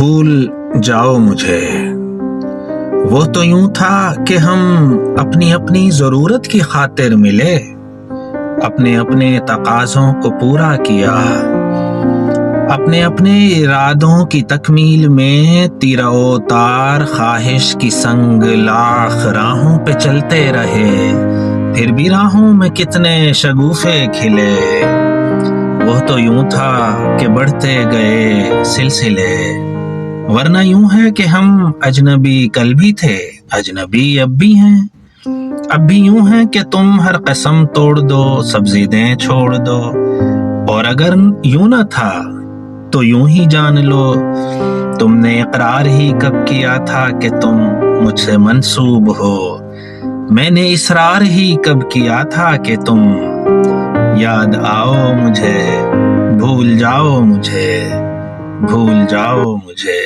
भूल जाओ मुझे। वो तो यूं था कि हम अपनी अपनी ज़रूरत की खातिर मिले, अपने अपने तकाज़ों को पूरा किया, अपने अपने इरादों की तकमील में तीर-ओ तार ख्वाहिश की संग लाख राहों पे चलते रहे। फिर भी राहों में कितने शगुफ़े खिले, वो तो यूं था कि बढ़ते गए सिलसिले। वरना यूं है कि हम अजनबी कल भी थे, अजनबी अब भी हैं। अब भी यूं है कि तुम हर कसम तोड़ दो, सब ज़िदें छोड़ दो। और अगर यूं न था तो यूं ही जान लो, तुमने इकरार ही कब किया था कि तुम मुझसे मंसूब हो। मैंने इसरार ही कब किया था कि तुम याद आओ मुझे, भूल जाओ मुझे, भूल जाओ मुझे।